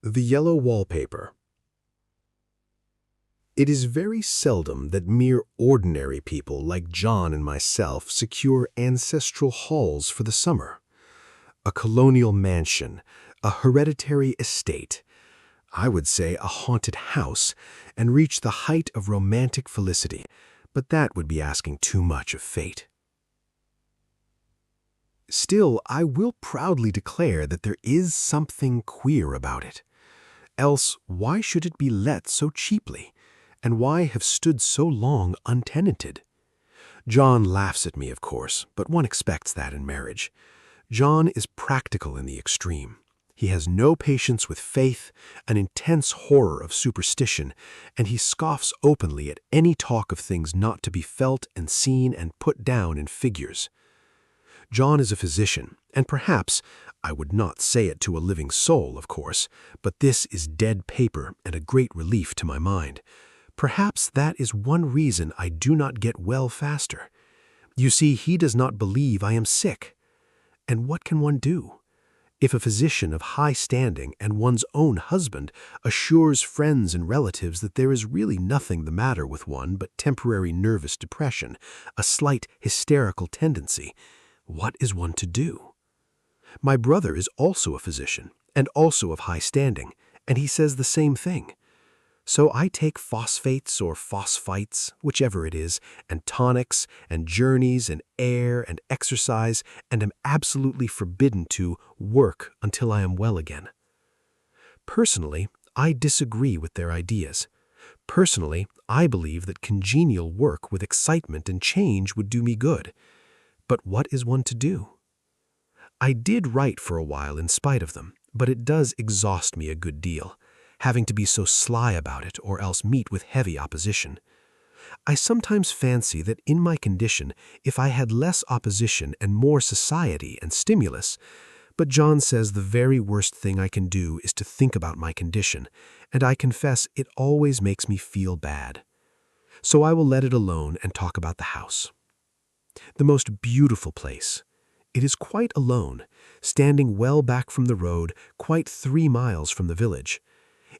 The yellow wallpaper. It is very seldom that mere ordinary people like John and myself secure ancestral halls for the summer. A colonial mansion, a hereditary estate, I would say a haunted house, and reach the height of romantic felicity, but that would be asking too much of fate. Still, I will proudly declare that there is something queer about it. Else, why should it be let so cheaply? And why have stood so long untenanted? John laughs at me, of course, but one expects that in marriage. John is practical in the extreme. He has no patience with faith, an intense horror of superstition, and he scoffs openly at any talk of things not to be felt and seen and put down in figures. John is a physician, and perhaps, I would not say it to a living soul, of course, but this is dead paper and a great relief to my mind. Perhaps that is one reason I do not get well faster. You see, he does not believe I am sick. And what can one do? If a physician of high standing and one's own husband assures friends and relatives that there is really nothing the matter with one but temporary nervous depression, a slight hysterical tendency, what is one to do? My brother is also a physician and also of high standing, and he says the same thing. So I take phosphates or phosphites, whichever it is, and tonics, and journeys, and air, and exercise, and am absolutely forbidden to work until I am well again. Personally, I disagree with their ideas. Personally, I believe that congenial work with excitement and change would do me good. But what is one to do? I did write for a while in spite of them, but it does exhaust me a good deal, having to be so sly about it or else meet with heavy opposition. I sometimes fancy that in my condition, if I had less opposition and more society and stimulus, but John says the very worst thing I can do is to think about my condition, and I confess it always makes me feel bad. So I will let it alone and talk about the house. The most beautiful place. It is quite alone, standing well back from the road, quite 3 miles from the village.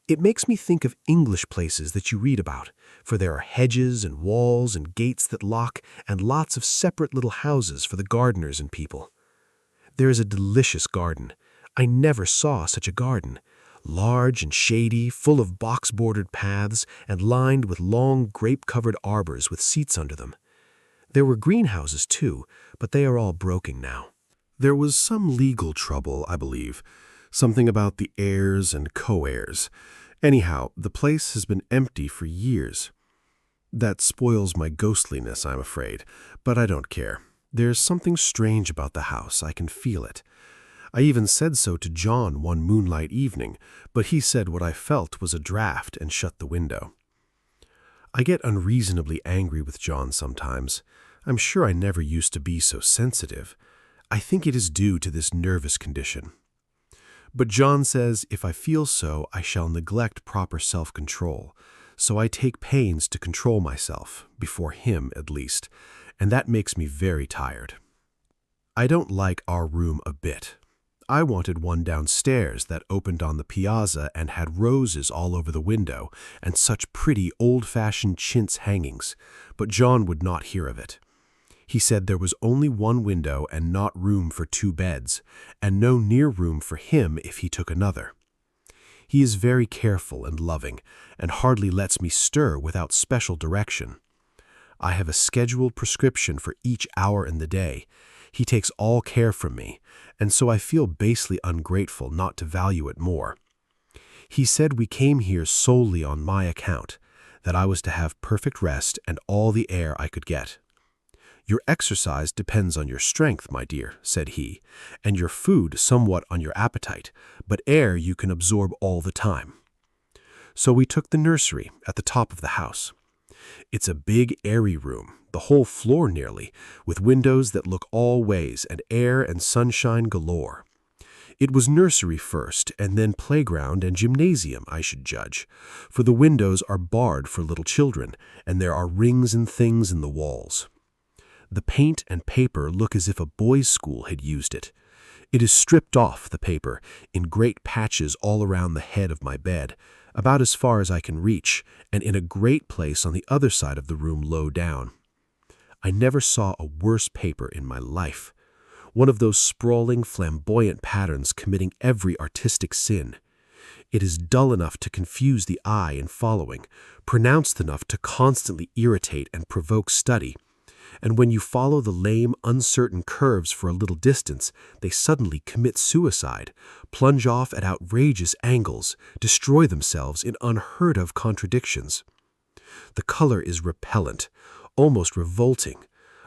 It makes me think of English places that you read about, for there are hedges and walls and gates that lock and lots of separate little houses for the gardeners and people. There is a delicious garden. I never saw such a garden. Large and shady, full of box-bordered paths and lined with long grape-covered arbors with seats under them. There were greenhouses too, but they are all broken now. There was some legal trouble, I believe. Something about the heirs and co-heirs. Anyhow, the place has been empty for years. That spoils my ghostliness, I'm afraid, but I don't care. There's something strange about the house, I can feel it. I even said so to John one moonlight evening, but he said what I felt was a draught and shut the window. I get unreasonably angry with John sometimes. I'm sure I never used to be so sensitive. I think it is due to this nervous condition. But John says if I feel so, I shall neglect proper self-control, so I take pains to control myself, before him at least, and that makes me very tired. I don't like our room a bit. I wanted one downstairs that opened on the piazza and had roses all over the window and such pretty old-fashioned chintz hangings, but John would not hear of it. He said there was only one window and not room for 2 beds, and no near room for him if he took another. He is very careful and loving, and hardly lets me stir without special direction. I have a scheduled prescription for each hour in the day. He takes all care from me, and so I feel basely ungrateful not to value it more. He said we came here solely on my account, that I was to have perfect rest and all the air I could get. Your exercise depends on your strength, my dear, said he, and your food somewhat on your appetite, but air you can absorb all the time. So we took the nursery at the top of the house. It's a big, airy room, the whole floor nearly, with windows that look all ways and air and sunshine galore. It was nursery first, and then playground and gymnasium, I should judge, for the windows are barred for little children, and there are rings and things in the walls. The paint and paper look as if a boys' school had used it. It is stripped off, the paper, in great patches all around the head of my bed, about as far as I can reach, and in a great place on the other side of the room low down. I never saw a worse paper in my life. One of those sprawling, flamboyant patterns committing every artistic sin. It is dull enough to confuse the eye in following, pronounced enough to constantly irritate and provoke study. And when you follow the lame, uncertain curves for a little distance, they suddenly commit suicide, plunge off at outrageous angles, destroy themselves in unheard-of contradictions. The color is repellent, almost revolting,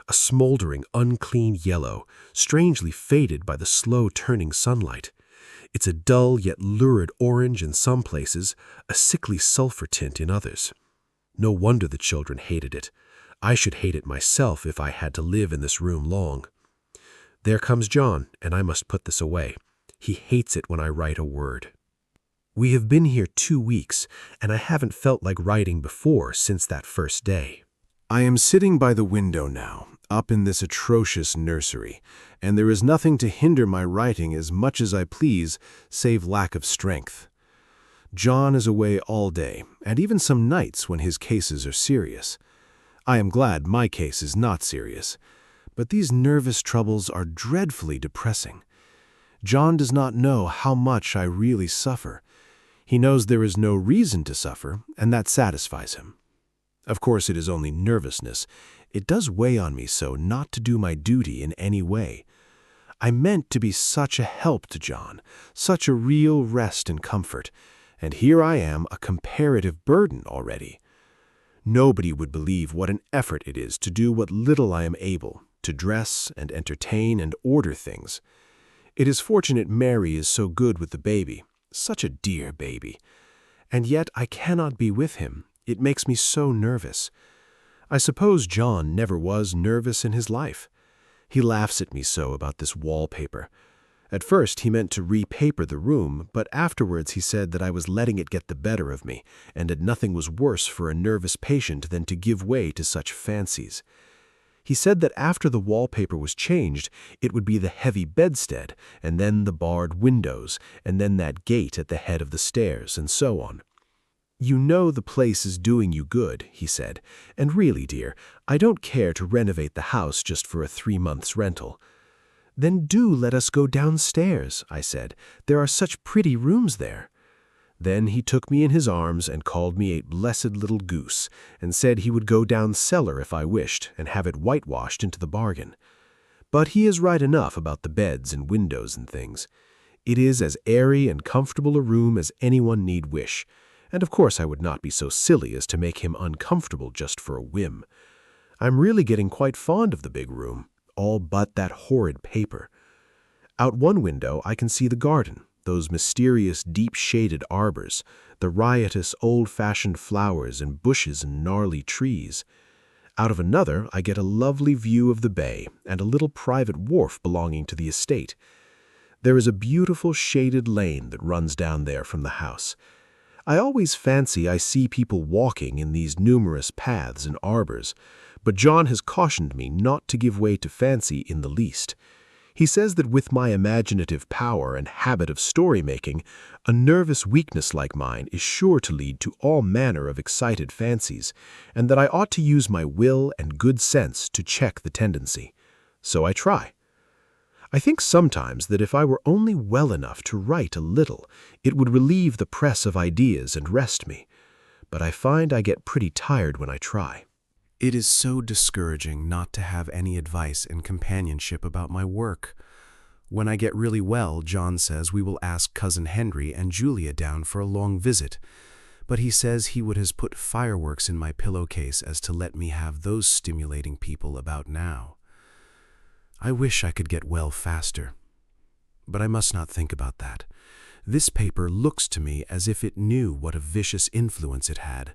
a smoldering, unclean yellow, strangely faded by the slow-turning sunlight. It's a dull yet lurid orange in some places, a sickly sulfur tint in others. No wonder the children hated it. I should hate it myself if I had to live in this room long. There comes John, and I must put this away. He hates it when I write a word. We have been here 2 weeks, and I haven't felt like writing before since that first day. I am sitting by the window now, up in this atrocious nursery, and there is nothing to hinder my writing as much as I please, save lack of strength. John is away all day, and even some nights when his cases are serious. I am glad my case is not serious, but these nervous troubles are dreadfully depressing. John does not know how much I really suffer. He knows there is no reason to suffer, and that satisfies him. Of course, it is only nervousness. It does weigh on me so not to do my duty in any way. I meant to be such a help to John, such a real rest and comfort, and here I am a comparative burden already. Nobody would believe what an effort it is to do what little I am able, to dress and entertain and order things. It is fortunate Mary is so good with the baby, such a dear baby. And yet I cannot be with him. It makes me so nervous. I suppose John never was nervous in his life. He laughs at me so about this wallpaper. At first he meant to repaper the room, but afterwards he said that I was letting it get the better of me, and that nothing was worse for a nervous patient than to give way to such fancies. He said that after the wallpaper was changed, it would be the heavy bedstead, and then the barred windows, and then that gate at the head of the stairs, and so on. You know the place is doing you good, he said, and really, dear, I don't care to renovate the house just for a 3 months' rental. Then do let us go downstairs, I said. There are such pretty rooms there. Then he took me in his arms and called me a blessed little goose, and said he would go down cellar if I wished, and have it whitewashed into the bargain. But he is right enough about the beds and windows and things. It is as airy and comfortable a room as anyone need wish, and of course I would not be so silly as to make him uncomfortable just for a whim. I'm really getting quite fond of the big room, all but that horrid paper. Out one window I can see the garden, those mysterious deep-shaded arbors, the riotous old-fashioned flowers and bushes and gnarly trees. Out of another I get a lovely view of the bay and a little private wharf belonging to the estate. There is a beautiful shaded lane that runs down there from the house. I always fancy I see people walking in these numerous paths and arbors, but John has cautioned me not to give way to fancy in the least. He says that with my imaginative power and habit of story-making, a nervous weakness like mine is sure to lead to all manner of excited fancies, and that I ought to use my will and good sense to check the tendency. So I try. I think sometimes that if I were only well enough to write a little, it would relieve the press of ideas and rest me. But I find I get pretty tired when I try. It is so discouraging not to have any advice and companionship about my work. When I get really well, John says we will ask Cousin Henry and Julia down for a long visit, but he says he would have put fireworks in my pillowcase as to let me have those stimulating people about now. I wish I could get well faster, but I must not think about that. This paper looks to me as if it knew what a vicious influence it had.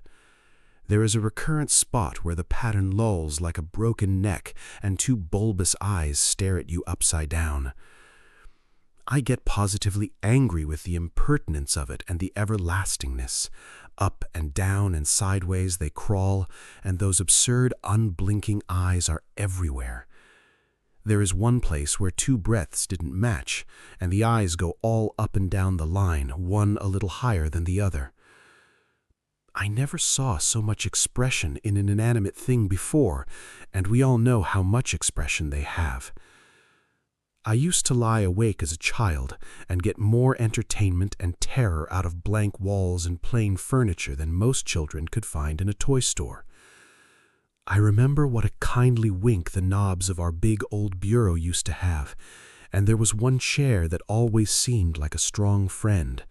There is a recurrent spot where the pattern lolls like a broken neck and 2 bulbous eyes stare at you upside down. I get positively angry with the impertinence of it and the everlastingness. Up and down and sideways they crawl, and those absurd unblinking eyes are everywhere. There is one place where two breaths didn't match, and the eyes go all up and down the line, one a little higher than the other. I never saw so much expression in an inanimate thing before, and we all know how much expression they have. I used to lie awake as a child and get more entertainment and terror out of blank walls and plain furniture than most children could find in a toy store. I remember what a kindly wink the knobs of our big old bureau used to have, and there was one chair that always seemed like a strong friend.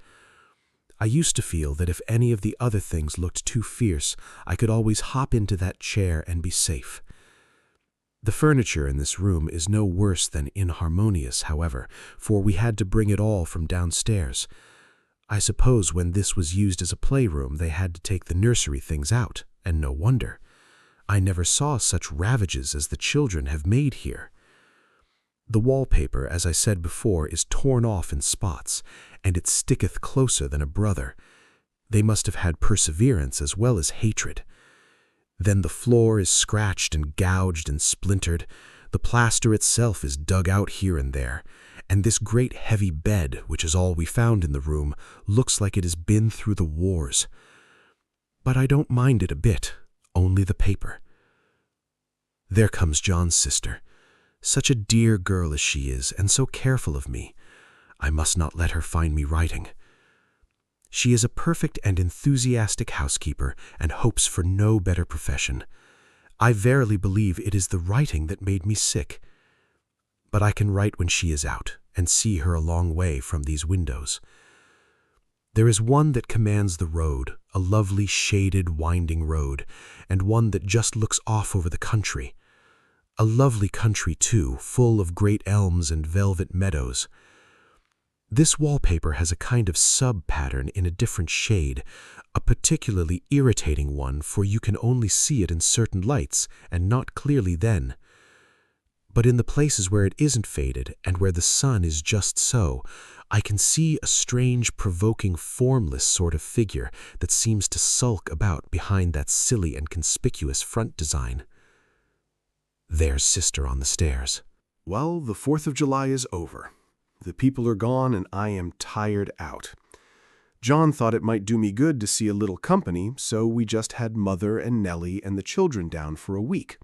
I used to feel that if any of the other things looked too fierce, I could always hop into that chair and be safe. The furniture in this room is no worse than inharmonious, however, for we had to bring it all from downstairs. I suppose when this was used as a playroom, they had to take the nursery things out, and no wonder. I never saw such ravages as the children have made here. The wallpaper, as I said before, is torn off in spots, and it sticketh closer than a brother. They must have had perseverance as well as hatred. Then the floor is scratched and gouged and splintered, the plaster itself is dug out here and there, and this great heavy bed, which is all we found in the room, looks like it has been through the wars. But I don't mind it a bit, only the paper. There comes John's sister. Such a dear girl as she is, and so careful of me. I must not let her find me writing. She is a perfect and enthusiastic housekeeper, and hopes for no better profession. I verily believe it is the writing that made me sick. But I can write when she is out, and see her a long way from these windows. There is one that commands the road, a lovely shaded, winding road, and one that just looks off over the country. A lovely country, too, full of great elms and velvet meadows. This wallpaper has a kind of sub-pattern in a different shade, a particularly irritating one, for you can only see it in certain lights, and not clearly then. But in the places where it isn't faded, and where the sun is just so, I can see a strange, provoking, formless sort of figure that seems to sulk about behind that silly and conspicuous front design. There's Sister on the stairs. Well, the 4th of July is over. The people are gone, and I am tired out. John thought it might do me good to see a little company, so we just had Mother and Nellie and the children down for a week.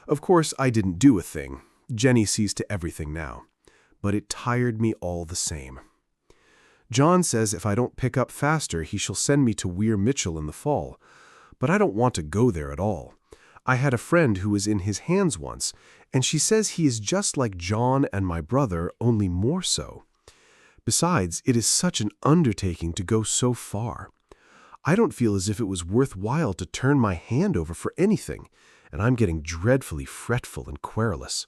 Of course, I didn't do a thing. Jenny sees to everything now. But it tired me all the same. John says if I don't pick up faster, he shall send me to Weir Mitchell in the fall. But I don't want to go there at all. I had a friend who was in his hands once, and she says he is just like John and my brother, only more so. Besides, it is such an undertaking to go so far. I don't feel as if it was worthwhile to turn my hand over for anything, and I'm getting dreadfully fretful and querulous.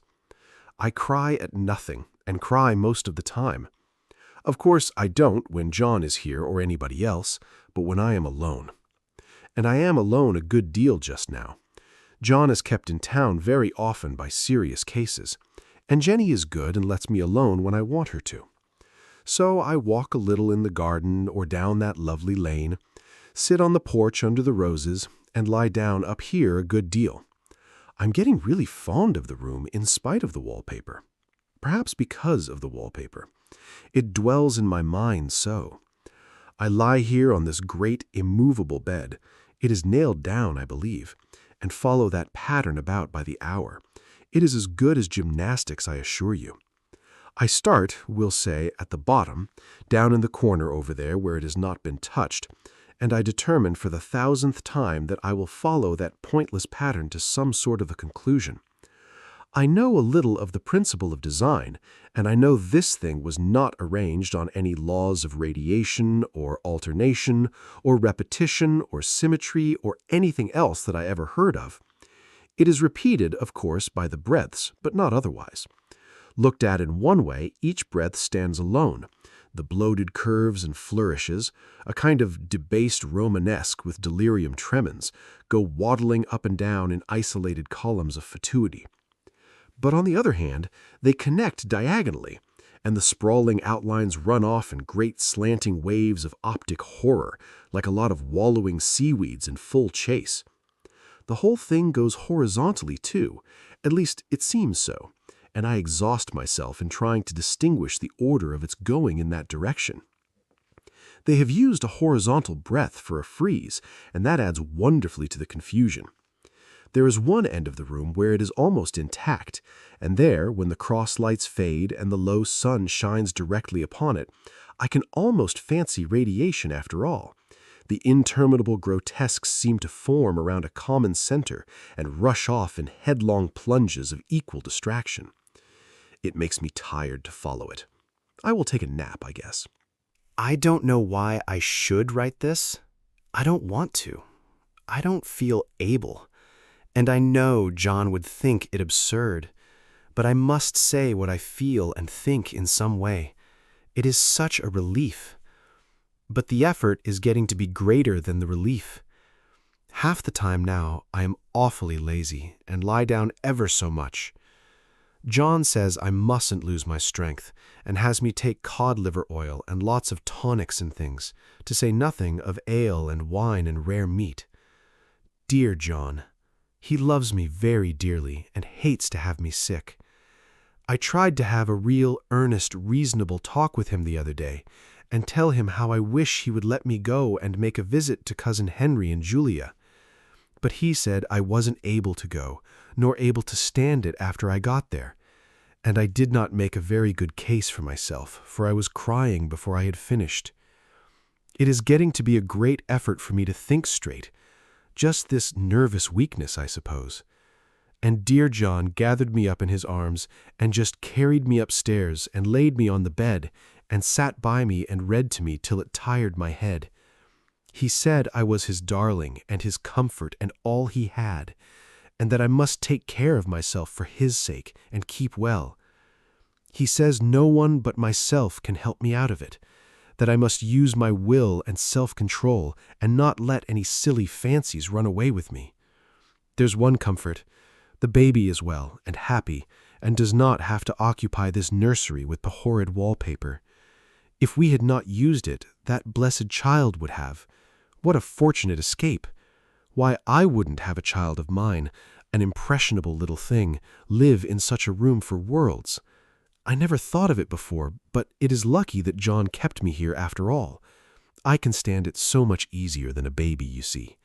I cry at nothing, and cry most of the time. Of course, I don't when John is here or anybody else, but when I am alone. And I am alone a good deal just now. John is kept in town very often by serious cases, and Jenny is good and lets me alone when I want her to. So I walk a little in the garden or down that lovely lane, sit on the porch under the roses, and lie down up here a good deal. I'm getting really fond of the room in spite of the wallpaper. Perhaps because of the wallpaper. It dwells in my mind so. I lie here on this great immovable bed. It is nailed down, I believe, and follow that pattern about by the hour. It is as good as gymnastics, I assure you. I start, we'll say, at the bottom, down in the corner over there where it has not been touched, and I determine for the 1000th time that I will follow that pointless pattern to some sort of a conclusion. I know a little of the principle of design, and I know this thing was not arranged on any laws of radiation or alternation or repetition or symmetry or anything else that I ever heard of. It is repeated, of course, by the breadths, but not otherwise. Looked at in one way, each breadth stands alone. The bloated curves and flourishes, a kind of debased Romanesque with delirium tremens, go waddling up and down in isolated columns of fatuity. But on the other hand, they connect diagonally, and the sprawling outlines run off in great slanting waves of optic horror, like a lot of wallowing seaweeds in full chase. The whole thing goes horizontally, too, at least it seems so, and I exhaust myself in trying to distinguish the order of its going in that direction. They have used a horizontal breadth for a frieze, and that adds wonderfully to the confusion. There is one end of the room where it is almost intact, and there, when the cross lights fade and the low sun shines directly upon it, I can almost fancy radiation after all. The interminable grotesques seem to form around a common center and rush off in headlong plunges of equal distraction. It makes me tired to follow it. I will take a nap, I guess. I don't know why I should write this. I don't want to. I don't feel able. And I know John would think it absurd, but I must say what I feel and think in some way. It is such a relief. But the effort is getting to be greater than the relief. Half the time now, I am awfully lazy and lie down ever so much. John says I mustn't lose my strength and has me take cod liver oil and lots of tonics and things, to say nothing of ale and wine and rare meat. Dear John. He loves me very dearly and hates to have me sick. I tried to have a real, earnest, reasonable talk with him the other day and tell him how I wish he would let me go and make a visit to Cousin Henry and Julia. But he said I wasn't able to go, nor able to stand it after I got there. And I did not make a very good case for myself, for I was crying before I had finished. It is getting to be a great effort for me to think straight. Just this nervous weakness, I suppose. And dear John gathered me up in his arms and just carried me upstairs and laid me on the bed and sat by me and read to me till it tired my head. He said I was his darling and his comfort and all he had, and that I must take care of myself for his sake and keep well. He says no one but myself can help me out of it, that I must use my will and self-control and not let any silly fancies run away with me. There's one comfort. The baby is well and happy and does not have to occupy this nursery with the horrid wallpaper. If we had not used it, that blessed child would have. What a fortunate escape! Why, I wouldn't have a child of mine, an impressionable little thing, live in such a room for worlds. I never thought of it before, but it is lucky that John kept me here after all. I can stand it so much easier than a baby, you see.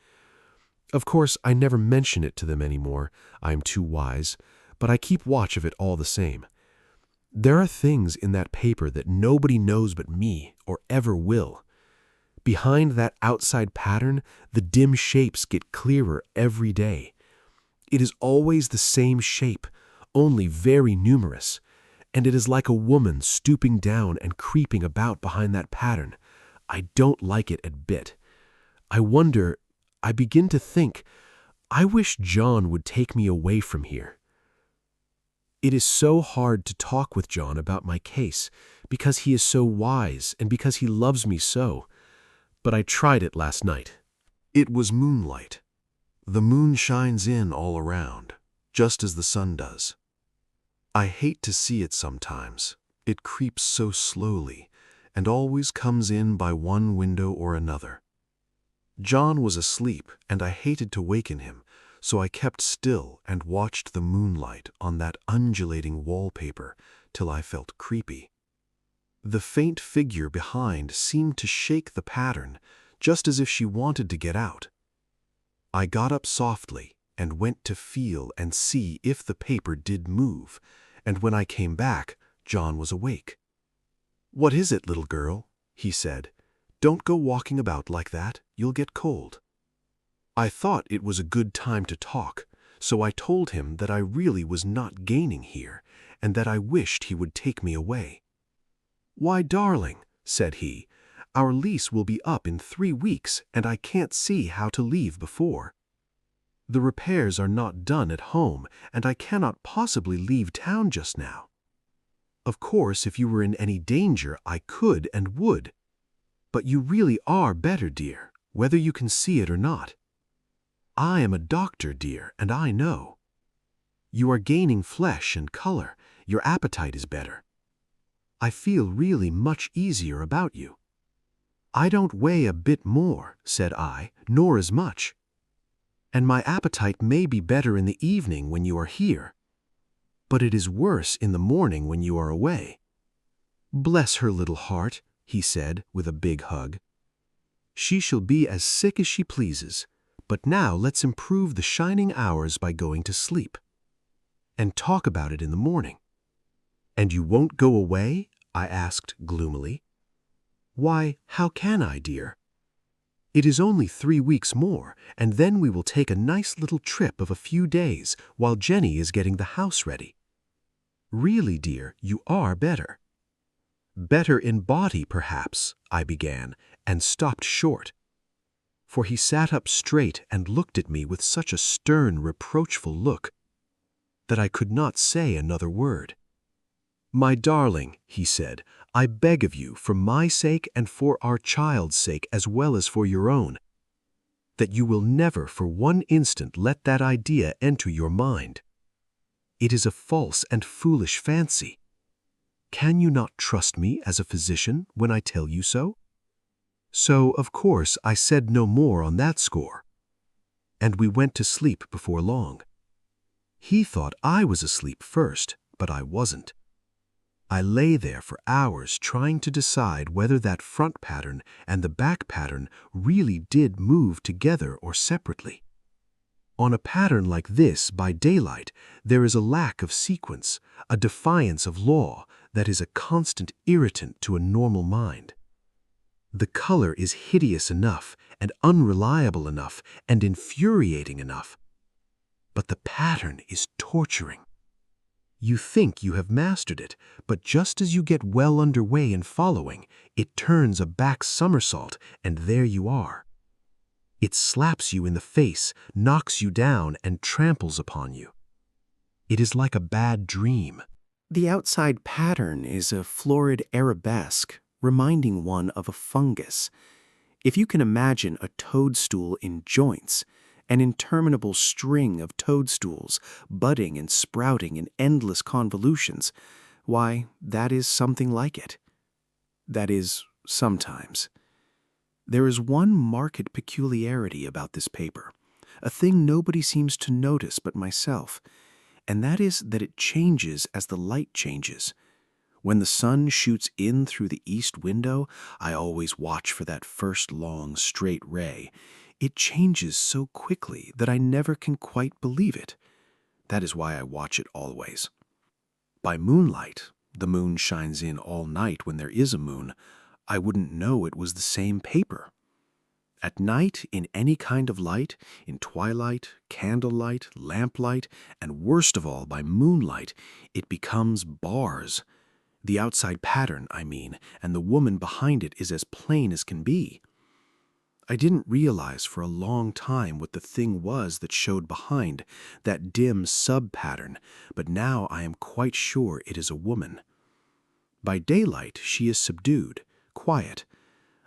Of course, I never mention it to them anymore. I am too wise, but I keep watch of it all the same. There are things in that paper that nobody knows but me, or ever will. Behind that outside pattern, the dim shapes get clearer every day. It is always the same shape, only very numerous. And it is like a woman stooping down and creeping about behind that pattern. I don't like it a bit. I begin to think, I wish John would take me away from here. It is so hard to talk with John about my case, because he is so wise and because he loves me so. But I tried it last night. It was moonlight. The moon shines in all around, just as the sun does. I hate to see it sometimes. It creeps so slowly and always comes in by one window or another. John was asleep, and I hated to waken him, so I kept still and watched the moonlight on that undulating wallpaper till I felt creepy. The faint figure behind seemed to shake the pattern, just as if she wanted to get out. I got up softly and went to feel and see if the paper did move, and when I came back, John was awake. "What is it, little girl?" he said. "Don't go walking about like that. You'll get cold." I thought it was a good time to talk, so I told him that I really was not gaining here, and that I wished he would take me away. "Why, darling," said he, "our lease will be up in 3 weeks, and I can't see how to leave before. The repairs are not done at home, and I cannot possibly leave town just now. Of course, if you were in any danger, I could and would. But you really are better, dear, whether you can see it or not. I am a doctor, dear, and I know. You are gaining flesh and color. Your appetite is better. I feel really much easier about you. I don't weigh a bit more," said I, "nor as much. And my appetite may be better in the evening when you are here. but it is worse in the morning when you are away." "Bless her little heart," he said with a big hug. "She shall be as sick as she pleases, but now let's improve the shining hours by going to sleep, and talk about it in the morning." "And you won't go away?" I asked gloomily. "Why, how can I, dear? It is only 3 weeks more, and then we will take a nice little trip of a few days while Jenny is getting the house ready. Really, dear, you are better." "Better in body, perhaps," I began, and stopped short. For he sat up straight and looked at me with such a stern, reproachful look that I could not say another word. "My darling," he said, "I beg of you, for my sake and for our child's sake as well as for your own, that you will never for one instant let that idea enter your mind. It is a false and foolish fancy. Can you not trust me as a physician when I tell you so?" So, of course, I said no more on that score, and we went to sleep before long. He thought I was asleep first, but I wasn't. I lay there for hours trying to decide whether that front pattern and the back pattern really did move together or separately. On a pattern like this, by daylight, there is a lack of sequence, a defiance of law that is a constant irritant to a normal mind. The color is hideous enough and unreliable enough and infuriating enough, but the pattern is torturing. You think you have mastered it, but just as you get well underway in following, it turns a back somersault, and there you are. It slaps you in the face, knocks you down, and tramples upon you. It is like a bad dream. The outside pattern is a florid arabesque, reminding one of a fungus. If you can imagine a toadstool in joints, an interminable string of toadstools budding and sprouting in endless convolutions, why, that is something like it. That is, sometimes. There is one marked peculiarity about this paper, a thing nobody seems to notice but myself, and that is that it changes as the light changes. When the sun shoots in through the east window, I always watch for that first long, straight ray. It changes so quickly that I never can quite believe it. That is why I watch it always. By moonlight, the moon shines in all night when there is a moon, I wouldn't know it was the same paper. At night, in any kind of light, in twilight, candlelight, lamplight, and worst of all by moonlight, it becomes bars. The outside pattern, I mean, and the woman behind it is as plain as can be. I didn't realize for a long time what the thing was that showed behind, that dim sub-pattern, but now I am quite sure it is a woman. By daylight she is subdued, quiet.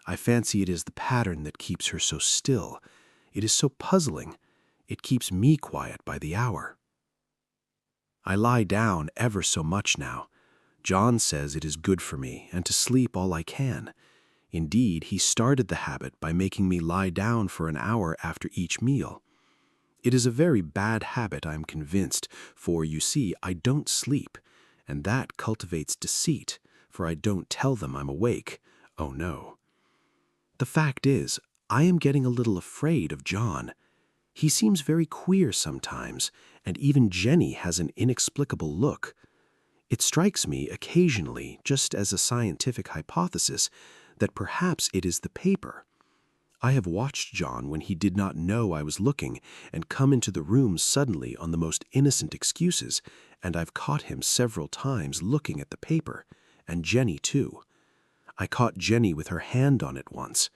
I fancy it is the pattern that keeps her so still. It is so puzzling. It keeps me quiet by the hour. I lie down ever so much now. John says it is good for me, and to sleep all I can. Indeed, he started the habit by making me lie down for an hour after each meal. It is a very bad habit, I am convinced, for, you see, I don't sleep, and that cultivates deceit, for I don't tell them I'm awake. Oh, no. The fact is, I am getting a little afraid of John. He seems very queer sometimes, and even Jenny has an inexplicable look. It strikes me occasionally, just as a scientific hypothesis, that perhaps it is the paper. I have watched John when he did not know I was looking and come into the room suddenly on the most innocent excuses, and I've caught him several times looking at the paper, and Jenny too. I caught Jenny with her hand on it once.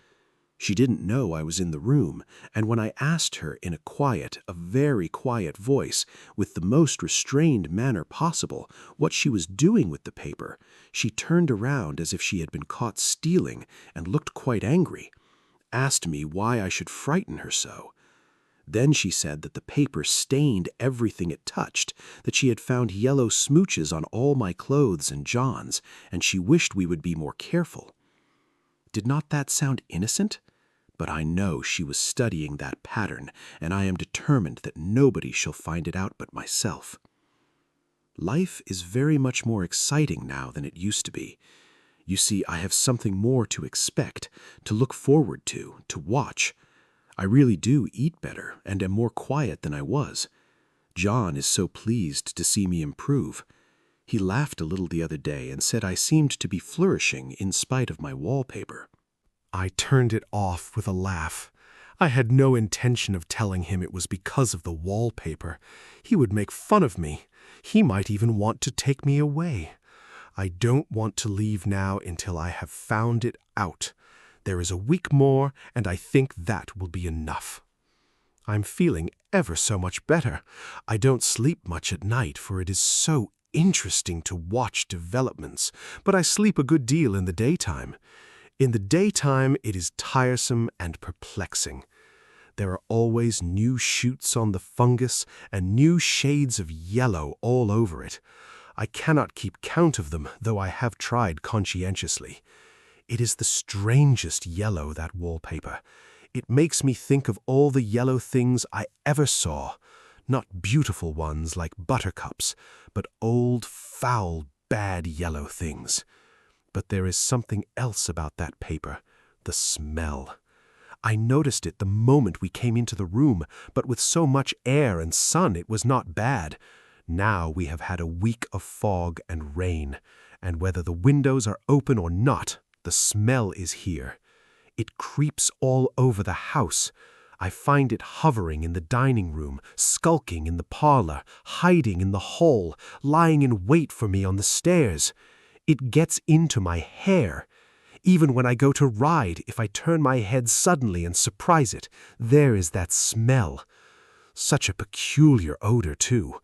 She didn't know I was in the room, and when I asked her in a very quiet voice, with the most restrained manner possible, what she was doing with the paper, she turned around as if she had been caught stealing and looked quite angry, asked me why I should frighten her so. Then she said that the paper stained everything it touched, that she had found yellow smooches on all my clothes and John's, and she wished we would be more careful. Did not that sound innocent? But I know she was studying that pattern, and I am determined that nobody shall find it out but myself. Life is very much more exciting now than it used to be. You see, I have something more to expect, to look forward to watch. I really do eat better and am more quiet than I was. John is so pleased to see me improve. He laughed a little the other day and said I seemed to be flourishing in spite of my wallpaper. I turned it off with a laugh. I had no intention of telling him it was because of the wallpaper. He would make fun of me. He might even want to take me away. I don't want to leave now until I have found it out. There is a week more, and I think that will be enough. I'm feeling ever so much better. I don't sleep much at night, for it is so interesting to watch developments, but I sleep a good deal in the daytime. In the daytime, it is tiresome and perplexing. There are always new shoots on the fungus and new shades of yellow all over it. I cannot keep count of them, though I have tried conscientiously. It is the strangest yellow, that wallpaper. It makes me think of all the yellow things I ever saw. Not beautiful ones like buttercups, but old, foul, bad yellow things. But there is something else about that paper, the smell. I noticed it the moment we came into the room, but with so much air and sun it was not bad. Now we have had a week of fog and rain, and whether the windows are open or not, the smell is here. It creeps all over the house. I find it hovering in the dining room, skulking in the parlor, hiding in the hall, lying in wait for me on the stairs. It gets into my hair. Even when I go to ride, if I turn my head suddenly and surprise it, there is that smell. Such a peculiar odor, too.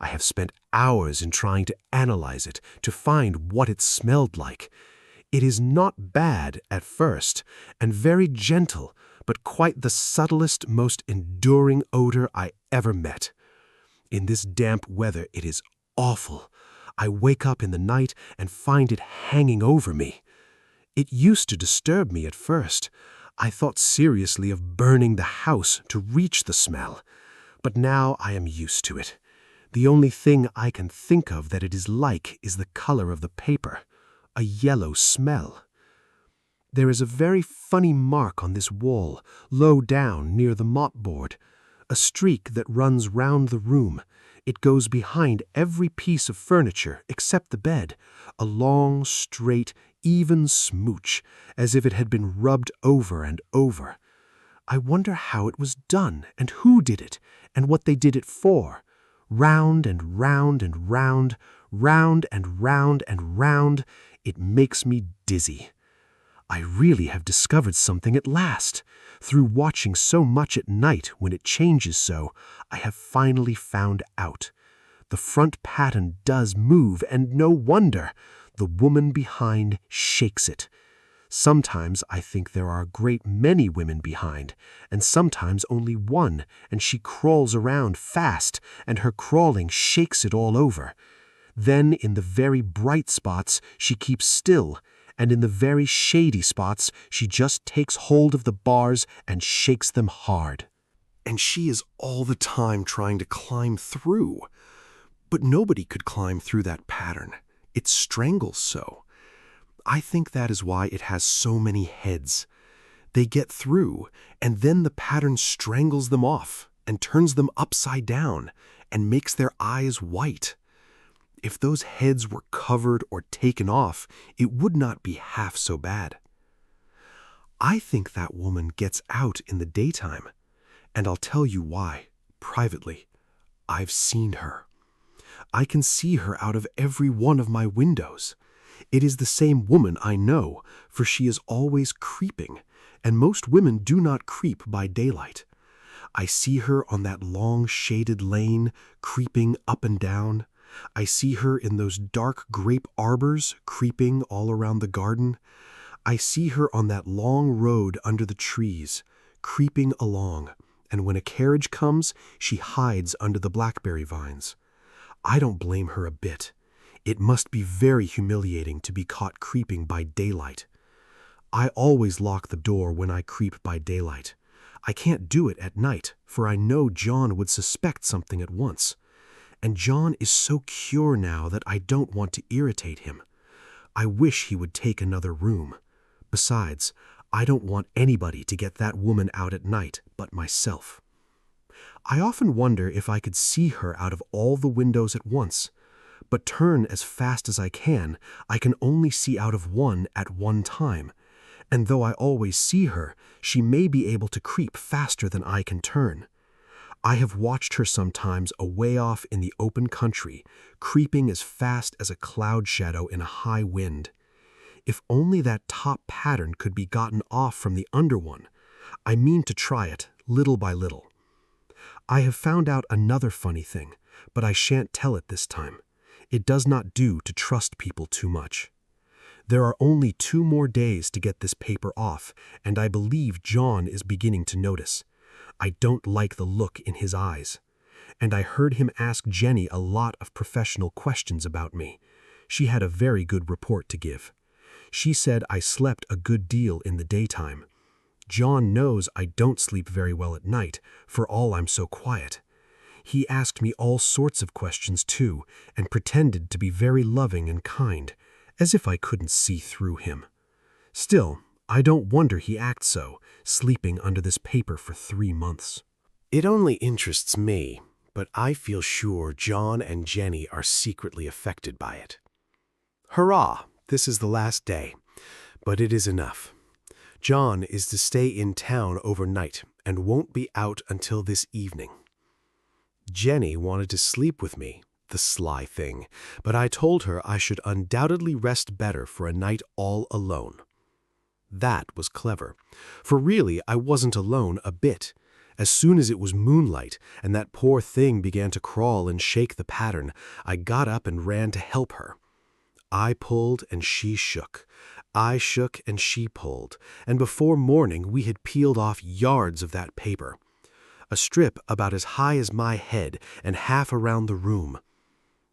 I have spent hours in trying to analyze it, to find what it smelled like. It is not bad at first, and very gentle, but quite the subtlest, most enduring odor I ever met. In this damp weather it is awful. I wake up in the night and find it hanging over me. It used to disturb me at first. I thought seriously of burning the house to reach the smell. But now I am used to it. The only thing I can think of that it is like is the color of the paper, a yellow smell. There is a very funny mark on this wall, low down near the mopboard, a streak that runs round the room. It goes behind every piece of furniture except the bed, a long, straight, even smooch, as if it had been rubbed over and over. I wonder how it was done, and who did it, and what they did it for. Round and round and round, round and round and round, it makes me dizzy. I really have discovered something at last. Through watching so much at night when it changes so, I have finally found out. The front pattern does move, and no wonder. The woman behind shakes it. Sometimes I think there are a great many women behind, and sometimes only one, and she crawls around fast, and her crawling shakes it all over. Then in the very bright spots she keeps still, and in the very shady spots she just takes hold of the bars and shakes them hard. And she is all the time trying to climb through. But nobody could climb through that pattern. It strangles so. I think that is why it has so many heads. They get through, and then the pattern strangles them off and turns them upside down and makes their eyes white. If those heads were covered or taken off, it would not be half so bad. I think that woman gets out in the daytime, and I'll tell you why, privately. I've seen her. I can see her out of every one of my windows. It is the same woman, I know, for she is always creeping, and most women do not creep by daylight. I see her on that long shaded lane, creeping up and down. I see her in those dark grape arbors, creeping all around the garden. I see her on that long road under the trees, creeping along, and when a carriage comes, she hides under the blackberry vines. I don't blame her a bit. It must be very humiliating to be caught creeping by daylight. I always lock the door when I creep by daylight. I can't do it at night, for I know John would suspect something at once. and John is so pure now that I don't want to irritate him. I wish he would take another room. Besides, I don't want anybody to get that woman out at night but myself. I often wonder if I could see her out of all the windows at once, but turn as fast as I can only see out of one at one time, and though I always see her, she may be able to creep faster than I can turn. I have watched her sometimes away off in the open country, creeping as fast as a cloud shadow in a high wind. If only that top pattern could be gotten off from the under one. I mean to try it, little by little. I have found out another funny thing, but I shan't tell it this time. It does not do to trust people too much. There are only 2 more days to get this paper off, and I believe John is beginning to notice. I don't like the look in his eyes. And I heard him ask Jenny a lot of professional questions about me. She had a very good report to give. She said I slept a good deal in the daytime. John knows I don't sleep very well at night, for all I'm so quiet. He asked me all sorts of questions too, and pretended to be very loving and kind, as if I couldn't see through him. Still, I don't wonder he acts so, sleeping under this paper for 3 months. It only interests me, but I feel sure John and Jenny are secretly affected by it. Hurrah! This is the last day, but it is enough. John is to stay in town overnight and won't be out until this evening. Jenny wanted to sleep with me, the sly thing, but I told her I should undoubtedly rest better for a night all alone. That was clever, for really I wasn't alone a bit. As soon as it was moonlight and that poor thing began to crawl and shake the pattern, I got up and ran to help her. I pulled and she shook. I shook and she pulled, and before morning we had peeled off yards of that paper. A strip about as high as my head and half around the room.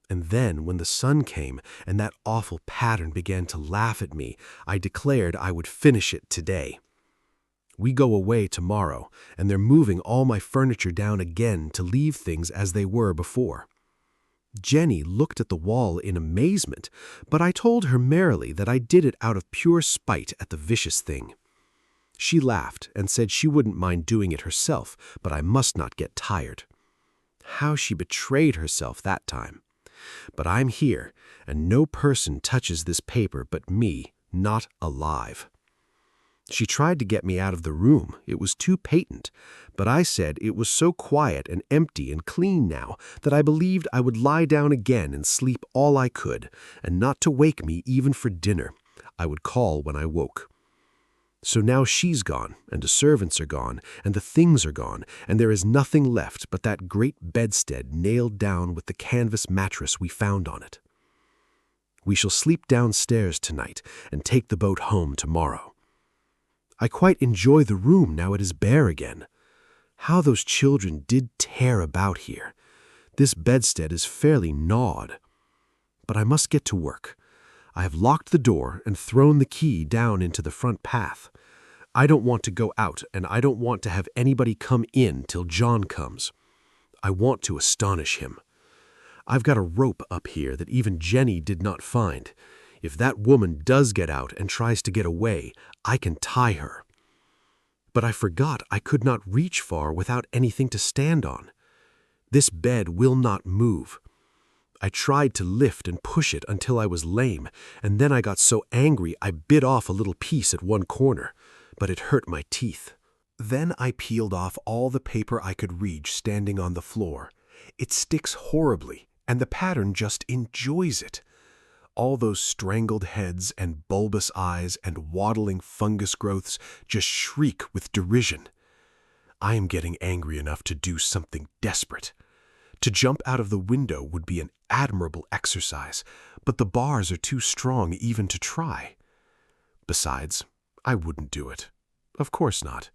And then when the sun came and that awful pattern began to laugh at me, I declared I would finish it today. We go away tomorrow, and they're moving all my furniture down again to leave things as they were before. Jenny looked at the wall in amazement, but I told her merrily that I did it out of pure spite at the vicious thing. She laughed and said she wouldn't mind doing it herself, but I must not get tired. How she betrayed herself that time. But I'm here, and no person touches this paper but me, not alive. She tried to get me out of the room. It was too patent, but I said it was so quiet and empty and clean now that I believed I would lie down again and sleep all I could, and not to wake me even for dinner. I would call when I woke. So now she's gone, and the servants are gone, and the things are gone, and there is nothing left but that great bedstead nailed down with the canvas mattress we found on it. We shall sleep downstairs tonight and take the boat home tomorrow. I quite enjoy the room now it is bare again. How those children did tear about here. This bedstead is fairly gnawed. But I must get to work. I have locked the door and thrown the key down into the front path. I don't want to go out, and I don't want to have anybody come in till John comes. I want to astonish him. I've got a rope up here that even Jenny did not find. If that woman does get out and tries to get away, I can tie her. But I forgot I could not reach far without anything to stand on. This bed will not move. I tried to lift and push it until I was lame, and then I got so angry I bit off a little piece at one corner, but it hurt my teeth. Then I peeled off all the paper I could reach standing on the floor. It sticks horribly, and the pattern just enjoys it. All those strangled heads and bulbous eyes and waddling fungus growths just shriek with derision. I am getting angry enough to do something desperate. To jump out of the window would be an admirable exercise, but the bars are too strong even to try. Besides, I wouldn't do it. Of course not.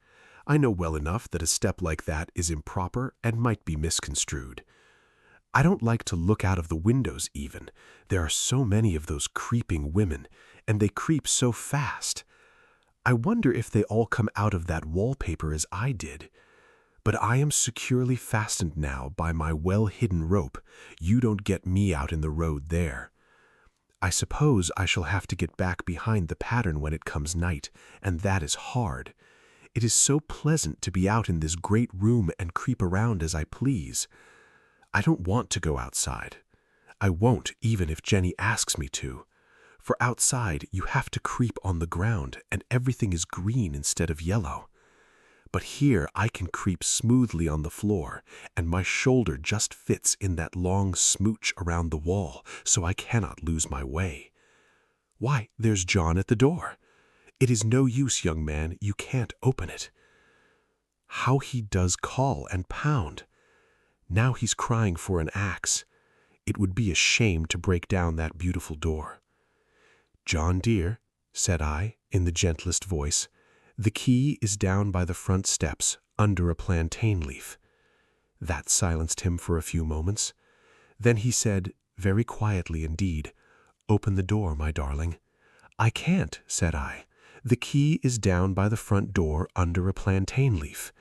I know well enough that a step like that is improper and might be misconstrued. I don't like to look out of the windows even. There are so many of those creeping women, and they creep so fast. I wonder if they all come out of that wallpaper as I did. But I am securely fastened now by my well-hidden rope. You don't get me out in the road there. I suppose I shall have to get back behind the pattern when it comes night, and that is hard. It is so pleasant to be out in this great room and creep around as I please. I don't want to go outside. I won't, even if Jenny asks me to. For outside you have to creep on the ground, and everything is green instead of yellow. But here I can creep smoothly on the floor, and my shoulder just fits in that long smooch around the wall, so I cannot lose my way. Why, there's John at the door. It is no use, young man, you can't open it. How he does call and pound. Now he's crying for an axe. It would be a shame to break down that beautiful door. John dear, said I, in the gentlest voice, the key is down by the front steps, under a plantain leaf. That silenced him for a few moments. Then he said, very quietly indeed, open the door, my darling. I can't, said I. The key is down by the front door under a plantain leaf.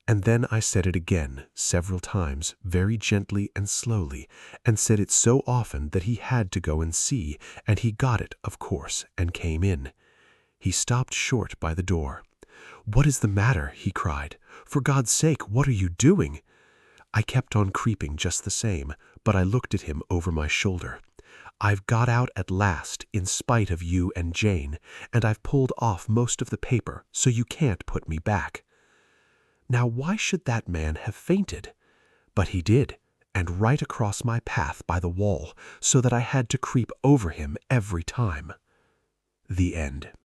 And then I said it again, several times, very gently and slowly, and said it so often that he had to go and see, and he got it, of course, and came in. He stopped short by the door. What is the matter? He cried. For God's sake, what are you doing? I kept on creeping just the same, but I looked at him over my shoulder. I've got out at last, in spite of you and Jane, and I've pulled off most of the paper, so you can't put me back. Now why should that man have fainted? But he did, and right across my path by the wall, so that I had to creep over him every time. The end.